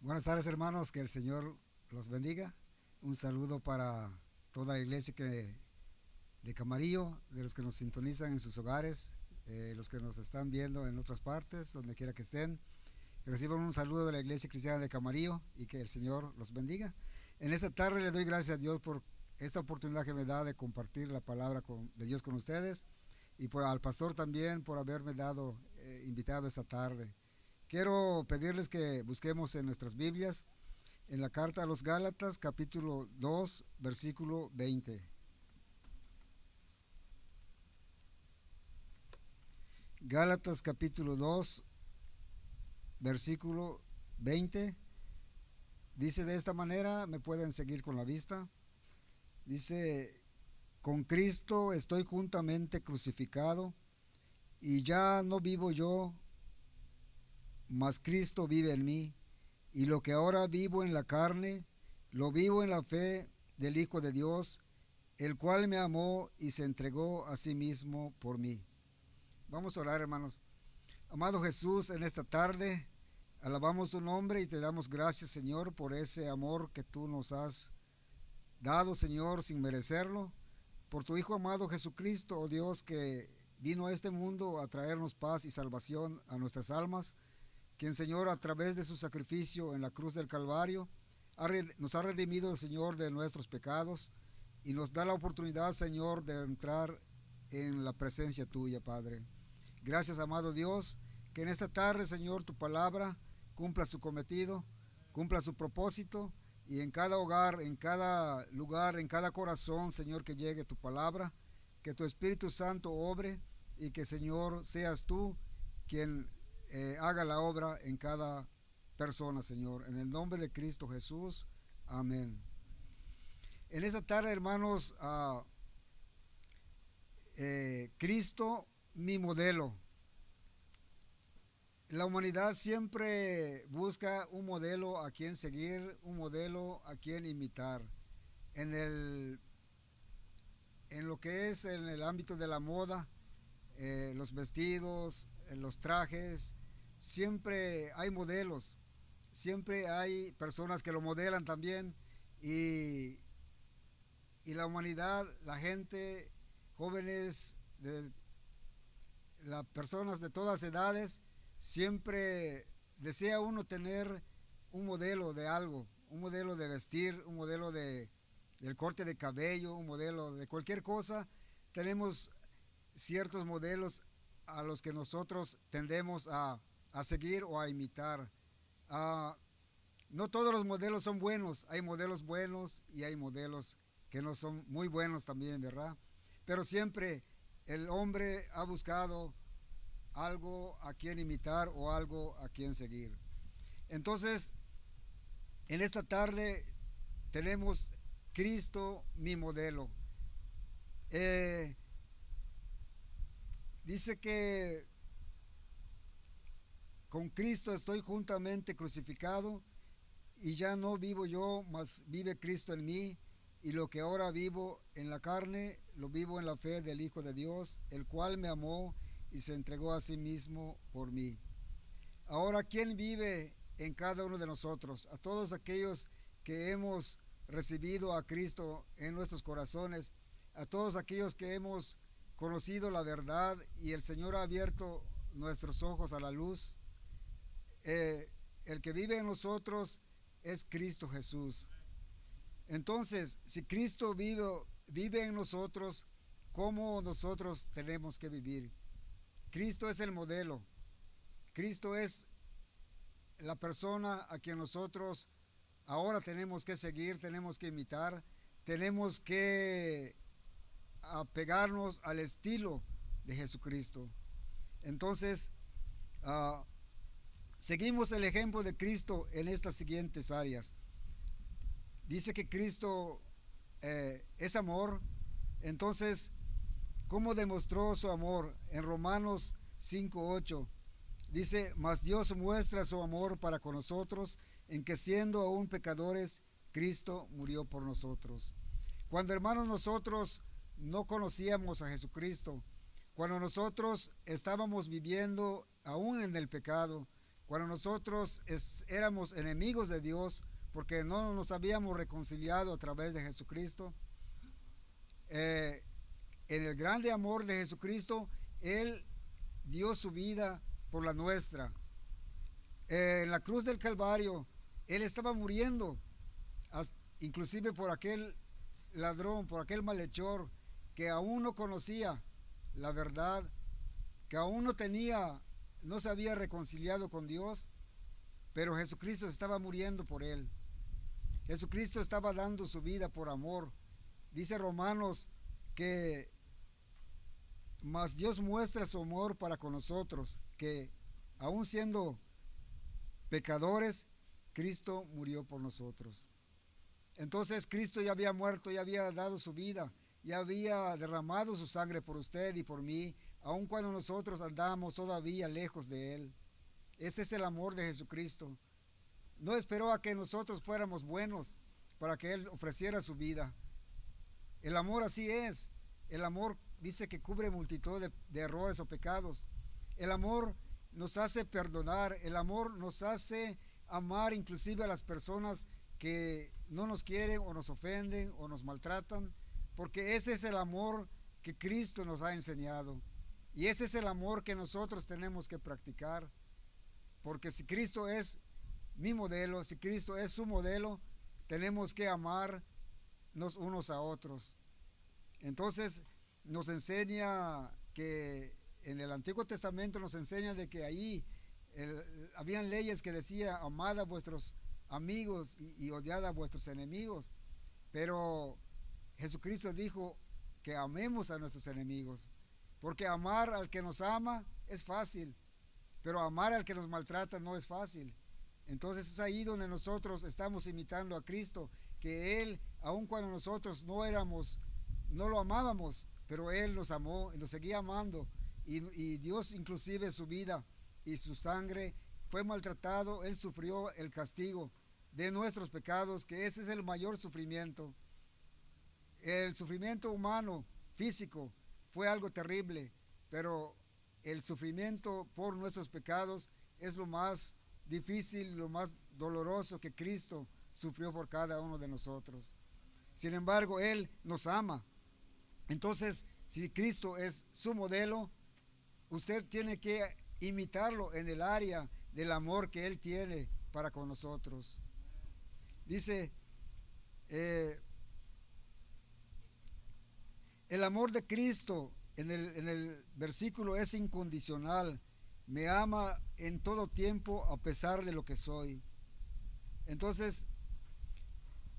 Buenas tardes, hermanos, que el Señor los bendiga. Un saludo para toda la iglesia de Camarillo, de los que nos sintonizan en sus hogares, los que nos están viendo en otras partes, donde quiera que estén. Que reciban un saludo de la iglesia cristiana de Camarillo y que el Señor los bendiga. En esta tarde le doy gracias a Dios por esta oportunidad que me da de compartir la palabra de Dios con ustedes, y al pastor también por haberme invitado esta tarde. Quiero pedirles que busquemos en nuestras Biblias, en la carta a los Gálatas, capítulo 2, versículo 20. Gálatas capítulo 2, versículo 20. Dice de esta manera, me pueden seguir con la vista. Dice: con Cristo estoy juntamente crucificado, y ya no vivo yo, mas Cristo vive en mí, y lo que ahora vivo en la carne, lo vivo en la fe del Hijo de Dios, el cual me amó y se entregó a sí mismo por mí. Vamos a orar, hermanos. Amado Jesús, en esta tarde alabamos tu nombre y te damos gracias, Señor, por ese amor que tú nos has dado, Señor, sin merecerlo, por tu Hijo amado Jesucristo, oh Dios, que vino a este mundo a traernos paz y salvación a nuestras almas, quien, Señor, a través de su sacrificio en la cruz del Calvario, nos ha redimido, Señor, de nuestros pecados, y nos da la oportunidad, Señor, de entrar en la presencia tuya, Padre. Gracias, amado Dios, que en esta tarde, Señor, tu palabra cumpla su cometido, cumpla su propósito, y en cada hogar, en cada lugar, en cada corazón, Señor, que llegue tu palabra, que tu Espíritu Santo obre, y que, Señor, seas tú quien haga la obra en cada persona, Señor. En el nombre de Cristo Jesús, amén. En esta tarde, hermanos, Cristo, mi modelo. La humanidad siempre busca un modelo a quien seguir, un modelo a quien imitar. En lo que es en el ámbito de la moda, los vestidos, los trajes, siempre hay modelos, siempre hay personas que lo modelan también, y, y la humanidad, la gente, jóvenes, las personas de todas edades, siempre desea uno tener un modelo de algo, un modelo de vestir, un modelo del corte de cabello, un modelo de cualquier cosa. Tenemos ciertos modelos a los que nosotros tendemos a seguir o a imitar. No todos los modelos son buenos, hay modelos buenos y hay modelos que no son muy buenos también, ¿verdad? Pero siempre el hombre ha buscado algo a quien imitar o algo a quien seguir. Entonces, en esta tarde tenemos Cristo, mi modelo. Dice que con Cristo estoy juntamente crucificado, y ya no vivo yo, mas vive Cristo en mí, y lo que ahora vivo en la carne, lo vivo en la fe del Hijo de Dios, el cual me amó y se entregó a sí mismo por mí. Ahora, ¿quién vive en cada uno de nosotros? A todos aquellos que hemos recibido a Cristo en nuestros corazones, a todos aquellos que hemos conocido la verdad y el Señor ha abierto nuestros ojos a la luz. El que vive en nosotros es Cristo Jesús. Entonces, si Cristo vive en nosotros, ¿cómo nosotros tenemos que vivir? Cristo es el modelo. Cristo es la persona a quien nosotros ahora tenemos que seguir, tenemos que imitar, tenemos que apegarnos al estilo de Jesucristo. Entonces, seguimos el ejemplo de Cristo en estas siguientes áreas. Dice que Cristo es amor. Entonces, ¿cómo demostró su amor? En Romanos 5:8 dice: mas Dios muestra su amor para con nosotros, en que siendo aún pecadores, Cristo murió por nosotros. Cuando, hermanos, nosotros no conocíamos a Jesucristo, cuando nosotros estábamos viviendo aún en el pecado, cuando nosotros éramos enemigos de Dios, porque no nos habíamos reconciliado a través de Jesucristo, en el grande amor de Jesucristo, Él dio su vida por la nuestra. En la cruz del Calvario, Él estaba muriendo, inclusive por aquel ladrón, por aquel malhechor que aún no conocía la verdad, que aún no se había reconciliado con Dios, pero Jesucristo estaba muriendo por él. Jesucristo estaba dando su vida por amor. Dice Romanos que mas Dios muestra su amor para con nosotros, que aún siendo pecadores, Cristo murió por nosotros. Entonces Cristo ya había muerto, ya había dado su vida, ya había derramado su sangre por usted y por mí, aun cuando nosotros andamos todavía lejos de Él. Ese es el amor de Jesucristo. No esperó a que nosotros fuéramos buenos para que Él ofreciera su vida. El amor así es. El amor dice que cubre multitud de errores o pecados. El amor nos hace perdonar. El amor nos hace amar inclusive a las personas que no nos quieren o nos ofenden o nos maltratan, porque ese es el amor que Cristo nos ha enseñado. Y ese es el amor que nosotros tenemos que practicar, porque si Cristo es mi modelo, si Cristo es su modelo, tenemos que amarnos unos a otros. Entonces nos enseña que en el Antiguo Testamento nos enseña de que ahí habían leyes que decía amad a vuestros amigos y odiad a vuestros enemigos, pero Jesucristo dijo que amemos a nuestros enemigos, porque amar al que nos ama es fácil, pero amar al que nos maltrata no es fácil. Entonces es ahí donde nosotros estamos imitando a Cristo, que Él, aun cuando nosotros no lo amábamos, pero Él nos amó y nos seguía amando, y Dios inclusive su vida y su sangre fue maltratado. Él sufrió el castigo de nuestros pecados, que ese es el mayor sufrimiento. El sufrimiento humano, físico, fue algo terrible, pero el sufrimiento por nuestros pecados es lo más difícil, lo más doloroso que Cristo sufrió por cada uno de nosotros. Sin embargo, Él nos ama. Entonces, si Cristo es su modelo, usted tiene que imitarlo en el área del amor que Él tiene para con nosotros. Dice, el amor de Cristo en el versículo es incondicional. Me ama en todo tiempo a pesar de lo que soy. Entonces,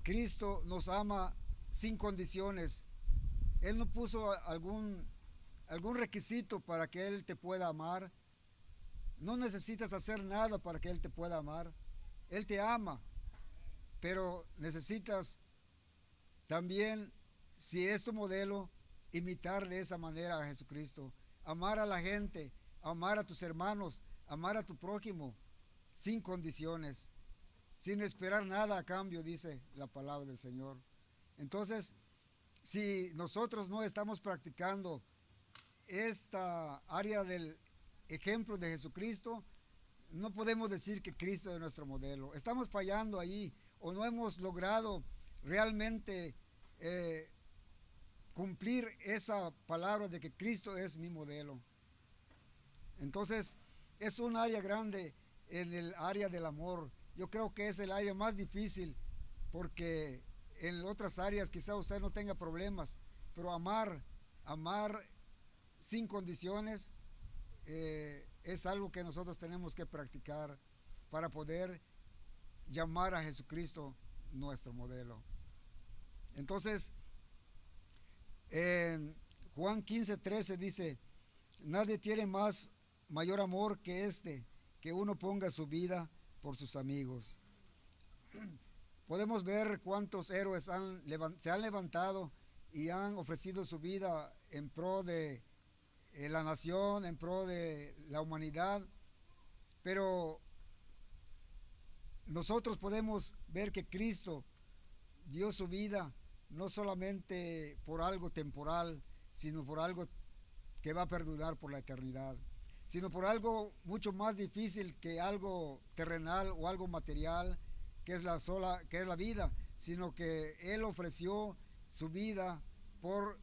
Cristo nos ama sin condiciones. Él no puso algún requisito para que Él te pueda amar. No necesitas hacer nada para que Él te pueda amar. Él te ama, pero necesitas también, si es tu modelo, imitar de esa manera a Jesucristo. Amar a la gente, amar a tus hermanos, amar a tu prójimo, sin condiciones, sin esperar nada a cambio, dice la palabra del Señor. Entonces, si nosotros no estamos practicando esta área del ejemplo de Jesucristo, no podemos decir que Cristo es nuestro modelo. Estamos fallando ahí, o no hemos logrado realmente cumplir esa palabra de que Cristo es mi modelo. Entonces, es un área grande en el área del amor. Yo creo que es el área más difícil, porque en otras áreas quizá usted no tenga problemas, pero amar sin condiciones es algo que nosotros tenemos que practicar para poder llamar a Jesucristo nuestro modelo. Entonces, en Juan 15:13 dice, nadie tiene mayor amor que este, que uno ponga su vida por sus amigos. Podemos ver cuántos héroes se han levantado y han ofrecido su vida en pro de la nación, en pro de la humanidad, pero nosotros podemos ver que Cristo dio su vida no solamente por algo temporal, sino por algo que va a perdurar por la eternidad. sino por algo mucho más difícil que algo terrenal o algo material, que es la vida, sino que Él ofreció su vida por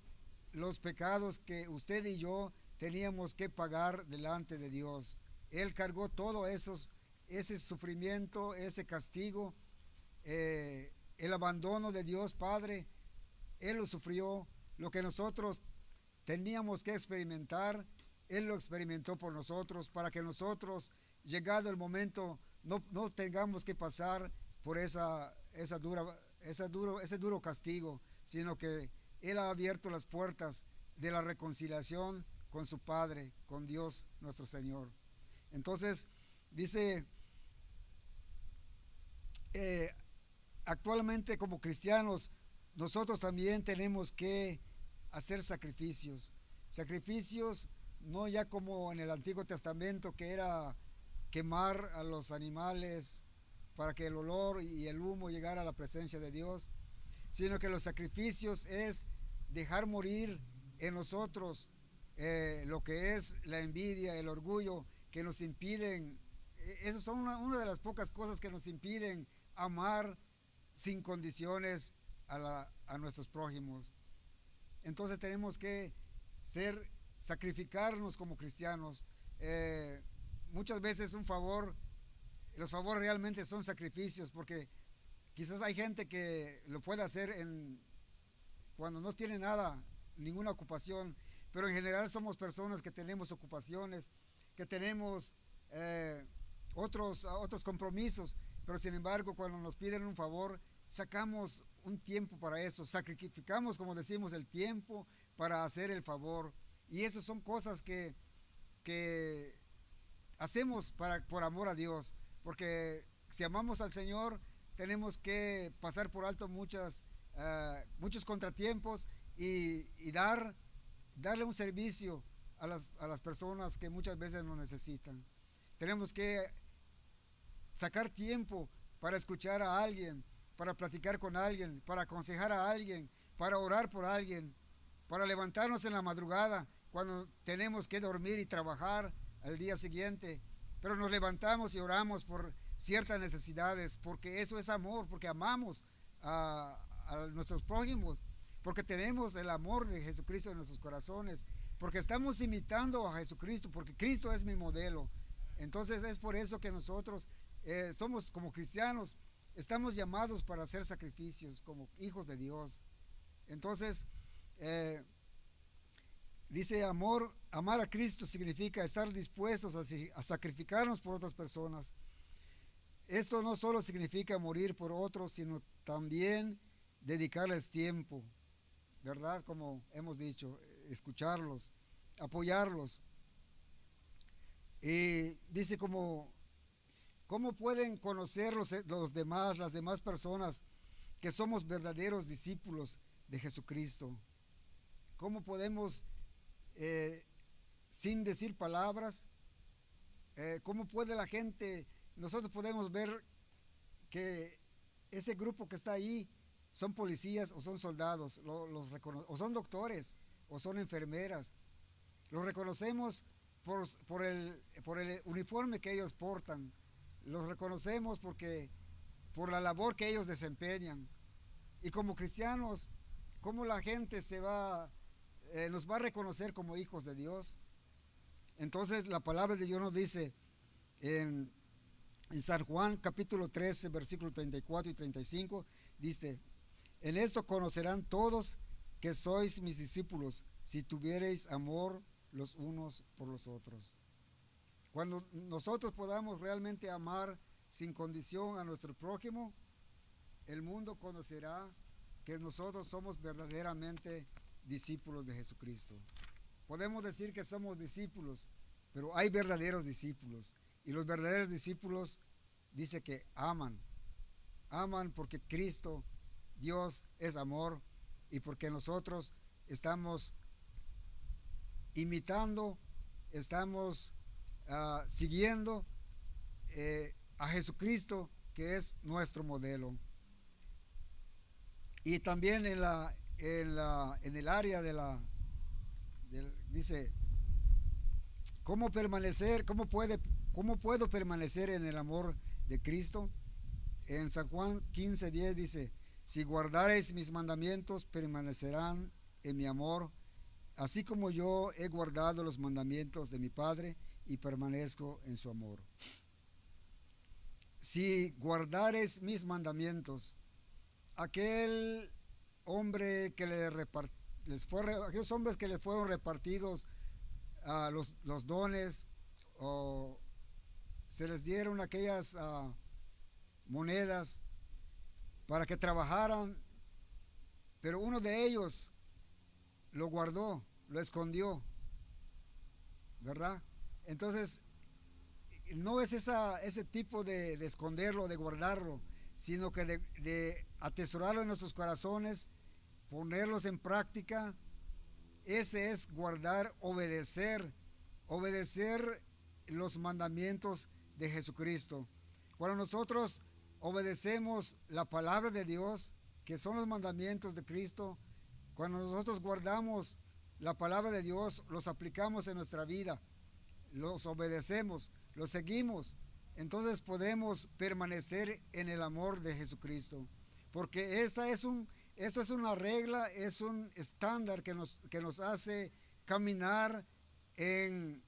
los pecados que usted y yo teníamos que pagar delante de Dios. Él cargó todo ese sufrimiento, ese castigo, el abandono de Dios Padre. Él lo sufrió. Lo que nosotros teníamos que experimentar, Él lo experimentó por nosotros, para que nosotros, llegado el momento, no tengamos que pasar por ese duro castigo, sino que Él ha abierto las puertas de la reconciliación con su Padre, con Dios nuestro Señor. Entonces, dice, actualmente como cristianos, nosotros también tenemos que hacer sacrificios. Sacrificios no ya como en el Antiguo Testamento, que era quemar a los animales para que el olor y el humo llegara a la presencia de Dios, sino que los sacrificios es dejar morir en nosotros lo que es la envidia, el orgullo, que nos impiden, esas son una de las pocas cosas que nos impiden amar sin condiciones a nuestros prójimos. Entonces tenemos que sacrificarnos como cristianos. Muchas veces los favores realmente son sacrificios, porque quizás hay gente que lo puede hacer cuando no tiene nada, ninguna ocupación, pero en general somos personas que tenemos ocupaciones, que tenemos otros compromisos, pero sin embargo cuando nos piden un favor, sacamos un tiempo para eso, sacrificamos, como decimos, el tiempo para hacer el favor. Y esas son cosas que hacemos por amor a Dios, porque si amamos al Señor tenemos que pasar por alto muchos contratiempos y darle un servicio a las personas que muchas veces nos necesitan. Tenemos que sacar tiempo para escuchar a alguien, para platicar con alguien, para aconsejar a alguien, para orar por alguien, para levantarnos en la madrugada cuando tenemos que dormir y trabajar al día siguiente, pero nos levantamos y oramos por ciertas necesidades, porque eso es amor, porque amamos a nuestros prójimos, porque tenemos el amor de Jesucristo en nuestros corazones, porque estamos imitando a Jesucristo, porque Cristo es mi modelo. Entonces es por eso que nosotros somos como cristianos, estamos llamados para hacer sacrificios como hijos de Dios. Entonces dice, amar a Cristo significa estar dispuestos a sacrificarnos por otras personas. Esto no solo significa morir por otros, sino también dedicarles tiempo, ¿verdad? Como hemos dicho, escucharlos, apoyarlos. Y dice, ¿cómo pueden conocer las demás personas que somos verdaderos discípulos de Jesucristo? ¿Cómo podemos, sin decir palabras, cómo puede la gente, nosotros podemos ver que ese grupo que está ahí son policías o son soldados, o son doctores o son enfermeras? Los reconocemos por el uniforme que ellos portan. Los reconocemos por la labor que ellos desempeñan. Y como cristianos, ¿cómo la gente nos va a reconocer como hijos de Dios? Entonces la palabra de Dios nos dice en San Juan capítulo 13 versículos 34 y 35, dice, en esto conocerán todos que sois mis discípulos, si tuviereis amor los unos por los otros. Cuando nosotros podamos realmente amar sin condición a nuestro prójimo, el mundo conocerá que nosotros somos verdaderamente discípulos de Jesucristo. Podemos decir que somos discípulos, pero hay verdaderos discípulos. Y los verdaderos discípulos dice que aman porque Cristo, Dios, es amor, y porque nosotros estamos imitando, estamos siguiendo a Jesucristo, que es nuestro modelo. Y también en el área dice, ¿Cómo permanecer? ¿Cómo puedo permanecer en el amor de Cristo? En San Juan 15:10 dice: si guardareis mis mandamientos, permanecerán en mi amor, así como yo he guardado los mandamientos de mi Padre y permanezco en su amor. Si guardareis mis mandamientos, aquel hombre que aquellos hombres que le fueron repartidos los dones, o se les dieron aquellas monedas para que trabajaran, pero uno de ellos lo guardó, lo escondió, ¿verdad? Entonces, no es ese tipo de esconderlo, de guardarlo, sino que de atesorarlo en nuestros corazones, ponerlos en práctica. Ese es guardar, obedecer los mandamientos de Jesucristo. Cuando nosotros obedecemos la palabra de Dios, que son los mandamientos de Cristo, cuando nosotros guardamos la palabra de Dios, los aplicamos en nuestra vida, los obedecemos, los seguimos, entonces podremos permanecer en el amor de Jesucristo, porque esto es una regla, es un estándar que nos hace caminar en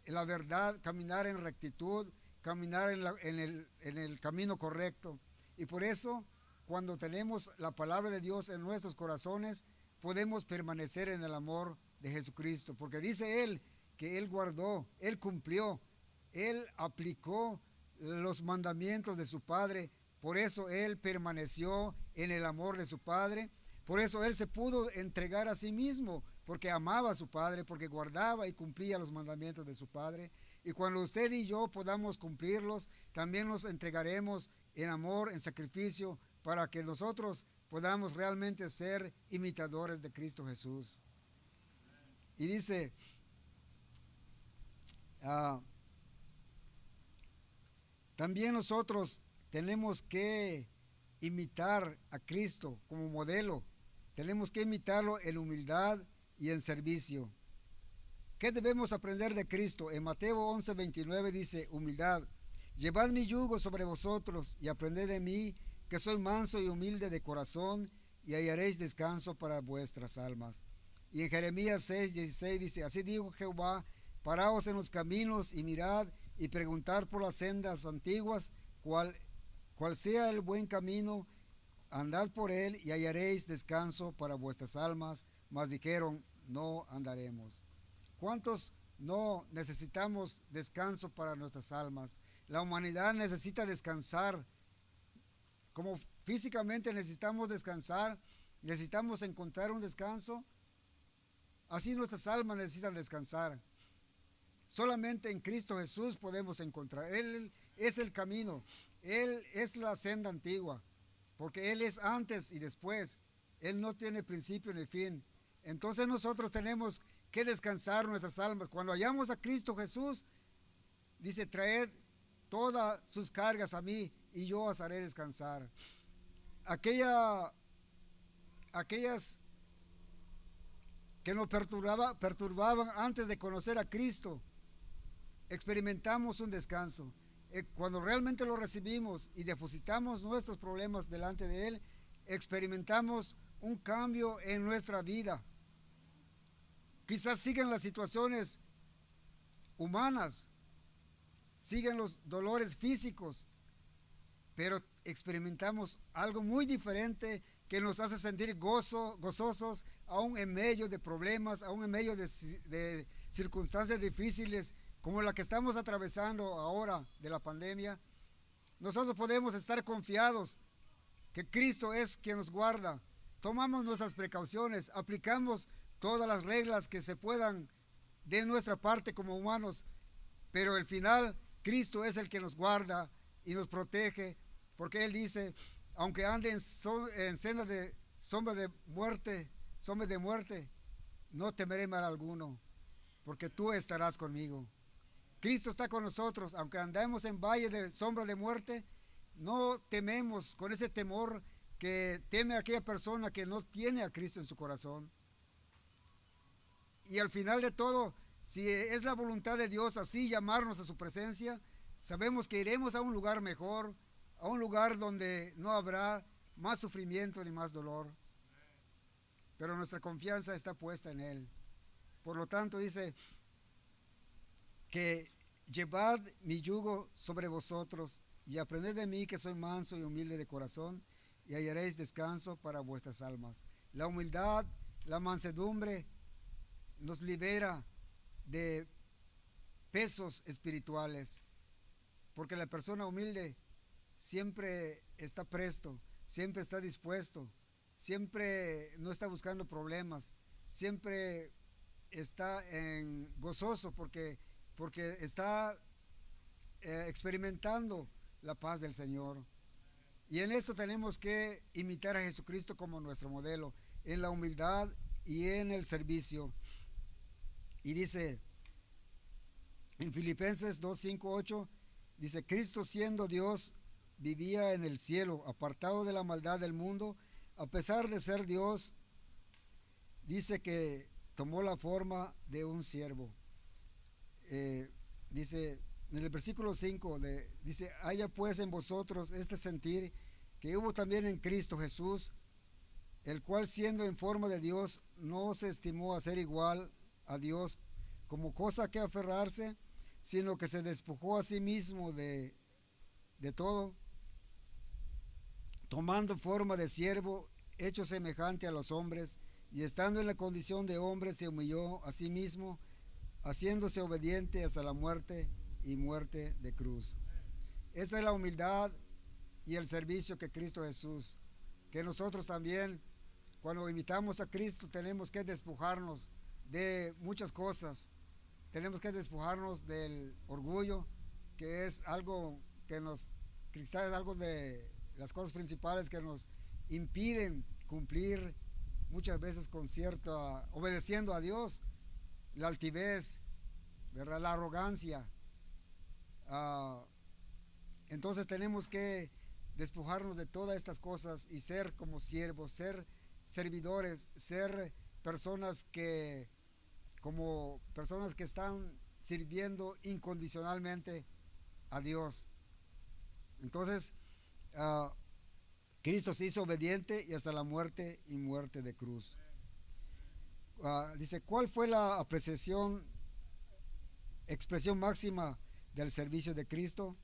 la verdad, caminar en rectitud, caminar en el camino correcto. Y por eso, cuando tenemos la palabra de Dios en nuestros corazones, podemos permanecer en el amor de Jesucristo, porque dice Él que Él guardó, Él cumplió, Él aplicó los mandamientos de su Padre. Por eso Él permaneció en el amor de su Padre. Por eso Él se pudo entregar a sí mismo, porque amaba a su Padre, porque guardaba y cumplía los mandamientos de su Padre. Y cuando usted y yo podamos cumplirlos, también nos entregaremos en amor, en sacrificio, para que nosotros podamos realmente ser imitadores de Cristo Jesús. Y dice, también nosotros tenemos que imitar a Cristo como modelo. Tenemos que imitarlo en humildad y en servicio. ¿Qué debemos aprender de Cristo? En Mateo 11:29 dice: humildad. Llevad mi yugo sobre vosotros y aprended de mí, que soy manso y humilde de corazón, y hallaréis descanso para vuestras almas. Y en Jeremías 6:16 dice: así dijo Jehová, paraos en los caminos y mirad y preguntad por las sendas antiguas, cuál sea el buen camino, andad por él y hallaréis descanso para vuestras almas. Mas dijeron: no andaremos. ¿Cuántos no necesitamos descanso para nuestras almas? La humanidad necesita descansar. Como físicamente necesitamos descansar, necesitamos encontrar un descanso, así nuestras almas necesitan descansar. Solamente en Cristo Jesús podemos encontrar. Él es el camino, Él es la senda antigua, porque Él es antes y después. Él no tiene principio ni fin. Entonces nosotros tenemos que descansar nuestras almas. Cuando hallamos a Cristo Jesús, dice: traed todas sus cargas a mí y yo os haré descansar. Aquellas que nos perturbaban antes de conocer a Cristo, experimentamos un descanso. Cuando realmente lo recibimos y depositamos nuestros problemas delante de Él, experimentamos un cambio en nuestra vida. Quizás sigan las situaciones humanas, sigan los dolores físicos, pero experimentamos algo muy diferente que nos hace sentir gozosos, aún en medio de problemas, aún en medio de circunstancias difíciles como la que estamos atravesando ahora de la pandemia. Nosotros podemos estar confiados que Cristo es quien nos guarda. Tomamos nuestras precauciones, aplicamos todas las reglas que se puedan de nuestra parte como humanos, pero al final Cristo es el que nos guarda y nos protege, porque Él dice: aunque ande en senda de sombra de muerte, no temeré mal alguno, porque tú estarás conmigo. Cristo está con nosotros. Aunque andemos en valle de sombra de muerte, no tememos con ese temor que teme aquella persona que no tiene a Cristo en su corazón. Y al final de todo, Si es la voluntad de Dios así llamarnos a su presencia, sabemos que iremos a un lugar mejor, a un lugar donde no habrá más sufrimiento ni más dolor. Pero nuestra confianza está puesta en Él. Por lo tanto dice que llevad mi yugo sobre vosotros y aprended de mí, que soy manso y humilde de corazón, y hallaréis descanso para vuestras almas. La humildad, la mansedumbre nos libera de pesos espirituales, porque la persona humilde siempre está presto, siempre está dispuesto, siempre no está buscando problemas, siempre está gozoso porque está experimentando la paz del Señor. Y en esto tenemos que imitar a Jesucristo como nuestro modelo, en la humildad y en el servicio. Y dice en Filipenses 2, 5, 8, dice: Cristo, siendo Dios, vivía en el cielo, apartado de la maldad del mundo. A pesar de ser Dios, dice que tomó la forma de un siervo. Dice en el versículo 5, dice: haya pues en vosotros este sentir que hubo también en Cristo Jesús, el cual, siendo en forma de Dios, no se estimó a ser igual a Dios como cosa que aferrarse, sino que se despojó a sí mismo de todo, tomando forma de siervo, hecho semejante a los hombres, y estando en la condición de hombre, se humilló a sí mismo, haciéndose obediente hasta la muerte y muerte de cruz. Esa es la humildad y el servicio que Cristo Jesús, que nosotros también, cuando imitamos a Cristo, tenemos que despojarnos de muchas cosas. Tenemos que despojarnos del orgullo, que es algo que quizás es algo de las cosas principales que nos impiden cumplir muchas veces obedeciendo a Dios. La altivez, ¿verdad? La arrogancia. Entonces tenemos que despojarnos de todas estas cosas y ser como siervos, ser servidores, ser personas que están sirviendo incondicionalmente a Dios. Entonces Cristo se hizo obediente y hasta la muerte y muerte de cruz. Dice: ¿cuál fue la expresión máxima del servicio de Cristo?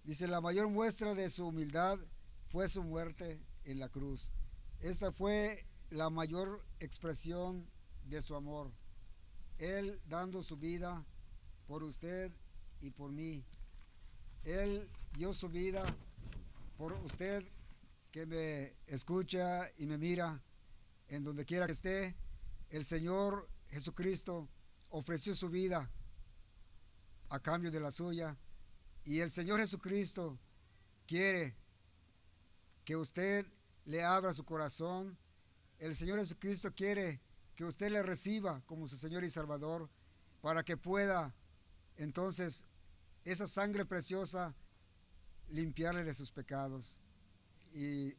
Dice: la mayor muestra de su humildad fue su muerte en la cruz. Esta fue la mayor expresión de su amor. Él dando su vida por usted y por mí. Él dio su vida por usted que me escucha y me mira en donde quiera que esté. El Señor Jesucristo ofreció su vida a cambio de la suya, y el Señor Jesucristo quiere que usted le abra su corazón. El Señor Jesucristo quiere que usted le reciba como su Señor y Salvador, para que pueda entonces esa sangre preciosa limpiarle de sus pecados y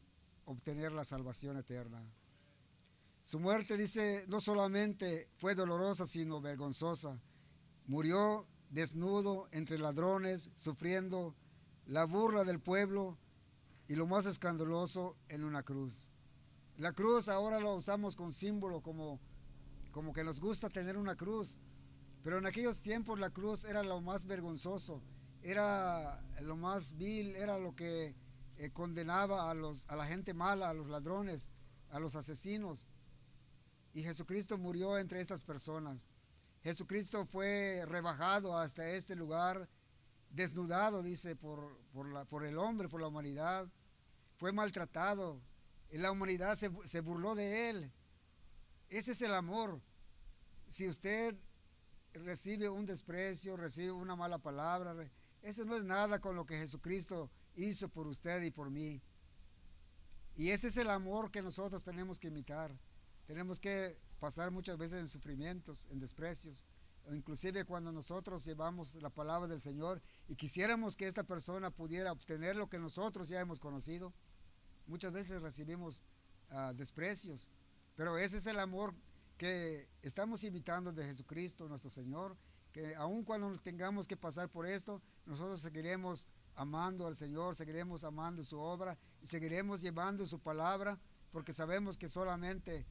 obtener la salvación eterna. Su muerte, dice, no solamente fue dolorosa, sino vergonzosa. Murió desnudo entre ladrones, sufriendo la burla del pueblo y lo más escandaloso, en una cruz. La cruz ahora lo usamos con símbolo, como que nos gusta tener una cruz, pero en aquellos tiempos la cruz era lo más vergonzoso, era lo más vil, era lo que condenaba a la gente mala, a los ladrones, a los asesinos. Y Jesucristo murió entre estas personas. Jesucristo fue rebajado hasta este lugar, desnudado, dice, por el hombre, por la humanidad. Fue maltratado. La humanidad se burló de él. Ese es el amor. Si usted recibe un desprecio, recibe una mala palabra, eso no es nada con lo que Jesucristo hizo por usted y por mí. Y ese es el amor que nosotros tenemos que imitar. Tenemos que pasar muchas veces en sufrimientos, en desprecios, o inclusive cuando nosotros llevamos la palabra del Señor y quisiéramos que esta persona pudiera obtener lo que nosotros ya hemos conocido. Muchas veces recibimos desprecios, pero ese es el amor que estamos imitando de Jesucristo, nuestro Señor, que aun cuando tengamos que pasar por esto, nosotros seguiremos amando al Señor, seguiremos amando su obra y seguiremos llevando su palabra, porque sabemos que solamente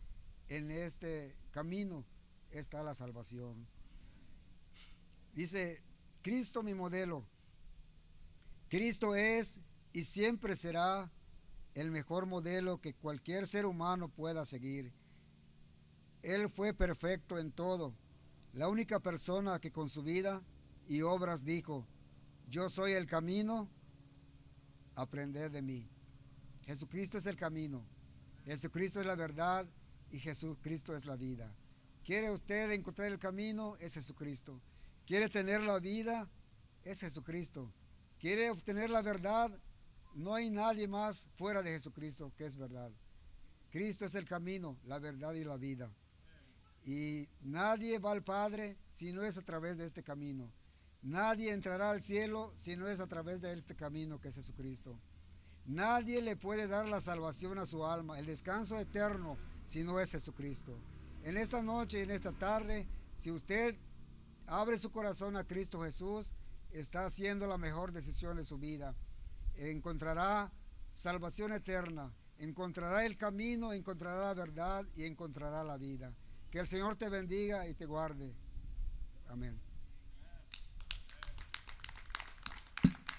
en este camino está la salvación. Dice, Cristo mi modelo. Cristo es y siempre será el mejor modelo que cualquier ser humano pueda seguir. Él fue perfecto en todo, la única persona que con su vida y obras dijo, yo soy el camino, aprended de mí. Jesucristo es el camino, Jesucristo es la verdad y Jesucristo es la vida. ¿Quiere usted encontrar el camino? Es Jesucristo. ¿Quiere tener la vida? Es Jesucristo. ¿Quiere obtener la verdad? No hay nadie más fuera de Jesucristo que es verdad. Cristo es el camino, la verdad y la vida. Y nadie va al Padre si no es a través de este camino. Nadie entrará al cielo si no es a través de este camino que es Jesucristo. Nadie le puede dar la salvación a su alma, el descanso eterno, si no es Jesucristo. En esta noche y en esta tarde, si usted abre su corazón a Cristo Jesús, está haciendo la mejor decisión de su vida. Encontrará salvación eterna, encontrará el camino, encontrará la verdad y encontrará la vida. Que el Señor te bendiga y te guarde. Amén.